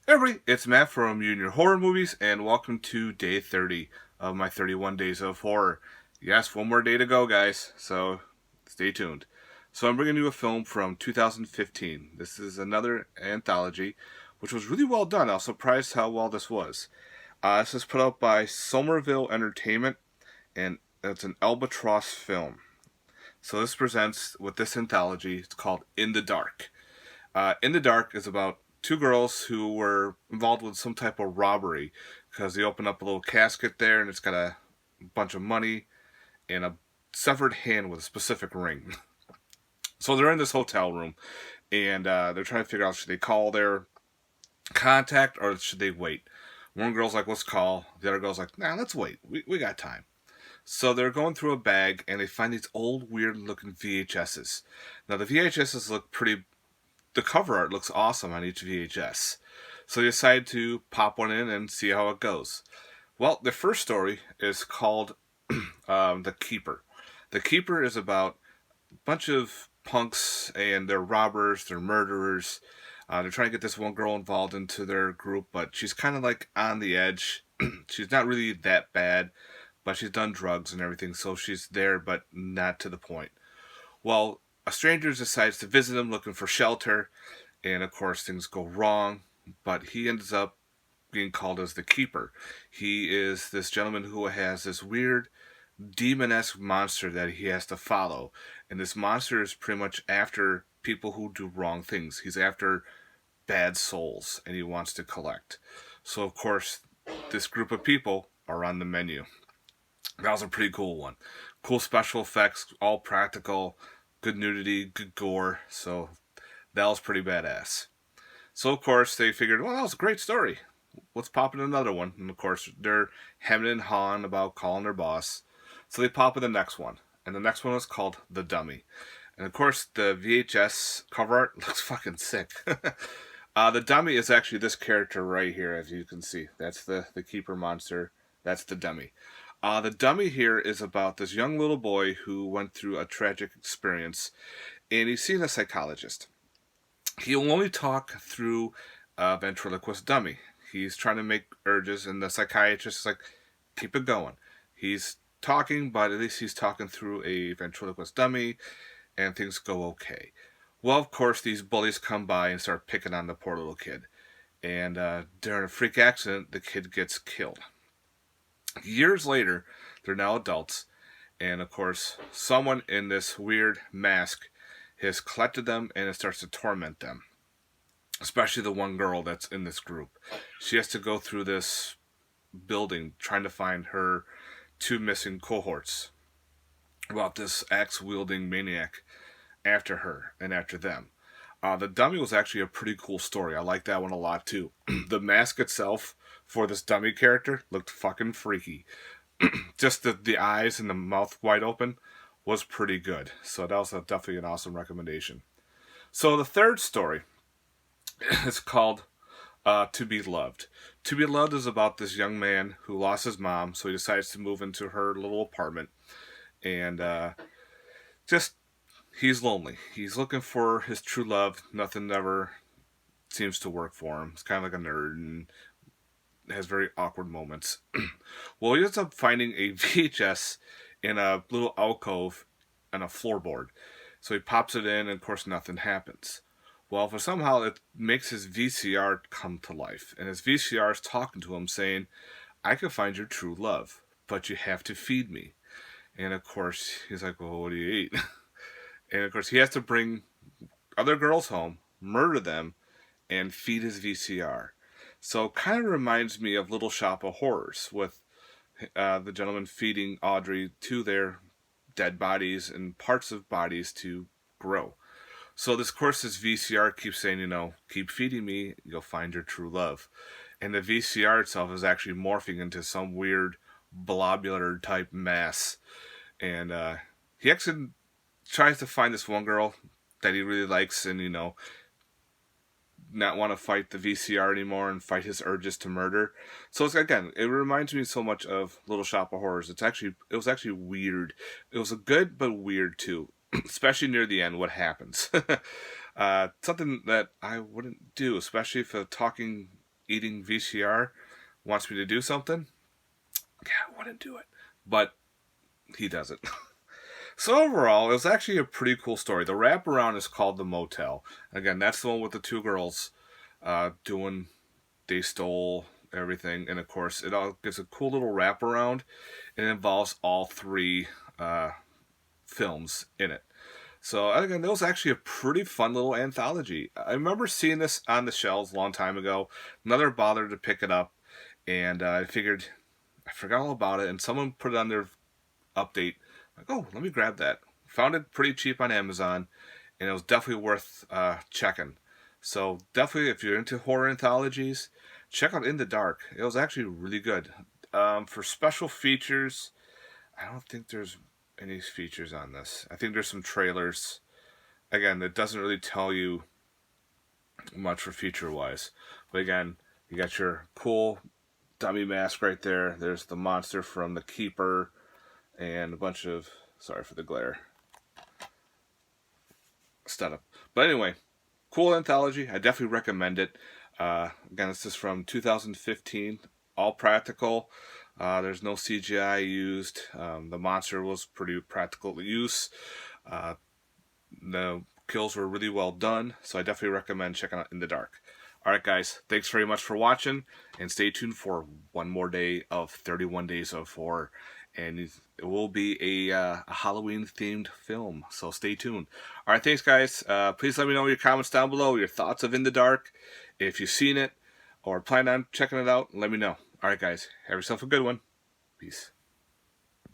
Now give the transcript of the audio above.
Hey everybody, it's Matt from Junior Horror Movies, and welcome to day 30 of my 31 Days of Horror. Yes, one more day to go, guys, so stay tuned. So I'm bringing you a film from 2015. This is another anthology, which was really well done. I was surprised how well this was. This is put out by Somerville Entertainment, and it's an Albatross film. So this presents, with this anthology, it's called In the Dark. In the Dark is about two girls who were involved with some type of robbery because they open up a little casket there and it's got a bunch of money and a severed hand with a specific ring. So they're in this hotel room and they're trying to figure out, should they call their contact or should they wait? One girl's like, let's call. The other girl's like, nah, let's wait. We got time. So they're going through a bag and they find these old weird looking VHSs. Now the VHSs look pretty, the cover art looks awesome on each VHS. So they decide to pop one in and see how it goes. Well, the first story is called The Keeper. The Keeper is about a bunch of punks and they're robbers, they're murderers. They're trying to get this one girl involved into their group, but she's kind of like on the edge. She's not really that bad, but she's done drugs and everything, so she's there, but not to the point. Well, a stranger decides to visit him looking for shelter, and of course things go wrong, but he ends up being called as the Keeper. He is this gentleman who has this weird demon-esque monster that he has to follow, and this monster is pretty much after people who do wrong things. He's after bad souls, and he wants to collect. So of course, this group of people are on the menu. That was a pretty cool one. Cool special effects, all practical, good nudity, good gore, so that was pretty badass. So of course they figured, well, that was a great story. Let's pop in another one. And of course they're hemming and hawing about calling their boss. So they pop in the next one. And the next one was called The Dummy. And of course the VHS cover art looks fucking sick. The Dummy is actually this character right here, as you can see. That's the Keeper monster. That's the Dummy. The Dummy here is about this young little boy who went through a tragic experience, and he's seen a psychologist. He'll only talk through a ventriloquist dummy. He's trying to make urges, and the psychiatrist is like, keep it going. He's talking, but at least he's talking through a ventriloquist dummy, and things go okay. Well, of course, these bullies come by and start picking on the poor little kid. And during a freak accident, the kid gets killed. Years later, they're now adults, and of course, someone in this weird mask has collected them and it starts to torment them. Especially the one girl that's in this group. She has to go through this building trying to find her two missing cohorts. About this axe-wielding maniac after her and after them. The Dummy was actually a pretty cool story. I like that one a lot too. The mask itself for this dummy character looked fucking freaky. Just the eyes and the mouth wide open was pretty good. So that was definitely an awesome recommendation. So the third story is called To Be Loved. To Be Loved is about this young man who lost his mom, so he decides to move into her little apartment. And just, he's lonely. He's looking for his true love. Nothing ever seems to work for him. He's kind of like a nerd and has very awkward moments. Well, he ends up finding a VHS in a little alcove on a floorboard. So he pops it in, and of course nothing happens. Well, for somehow it makes his VCR come to life. And his VCR is talking to him saying, I can find your true love, but you have to feed me. And of course, he's like, well, what do you eat? And of course, he has to bring other girls home, murder them, and feed his VCR. So kind of reminds me of Little Shop of Horrors, with the gentleman feeding Audrey to their dead bodies and parts of bodies to grow. So this course, this VCR keeps saying, keep feeding me, you'll find your true love. And the VCR itself is actually morphing into some weird blobular type mass. And he actually tries to find this one girl that he really likes and, not want to fight the VCR anymore and fight his urges to murder. So it's, again, it reminds me so much of Little Shop of Horrors. It was actually weird. It was a good but weird too, especially near the end. What happens? Something that I wouldn't do, especially if a talking eating VCR wants me to do something, yeah, I want to do it. But he doesn't. So overall, it was actually a pretty cool story. The wraparound is called The Motel. Again, that's the one with the two girls doing, they stole everything. And of course, it all gets a cool little wraparound. And it involves all three films in it. So again, that was actually a pretty fun little anthology. I remember seeing this on the shelves a long time ago. Never bothered to pick it up. And I figured, I forgot all about it. And someone put it on their update. Like, oh, let me grab that. Found it pretty cheap on Amazon, and it was definitely worth checking. So definitely, if you're into horror anthologies, check out In the Dark. It was actually really good. For special features, I don't think there's any features on this. I think there's some trailers. Again, that doesn't really tell you much for feature wise. But again, you got your cool dummy mask right there. There's the monster from The Keeper. And a bunch of, sorry for the glare, setup. But anyway, cool anthology. I definitely recommend it. Again, this is from 2015, all practical. There's no CGI used. The monster was pretty practical use. The kills were really well done, so I definitely recommend checking out In the Dark. Alright guys, thanks very much for watching, and stay tuned for one more day of 31 Days of Horror. And it will be a Halloween-themed film, so stay tuned. Alright, thanks guys. Please let me know your comments down below, your thoughts of In the Dark. If you've seen it, or plan on checking it out, let me know. Alright guys, have yourself a good one. Peace.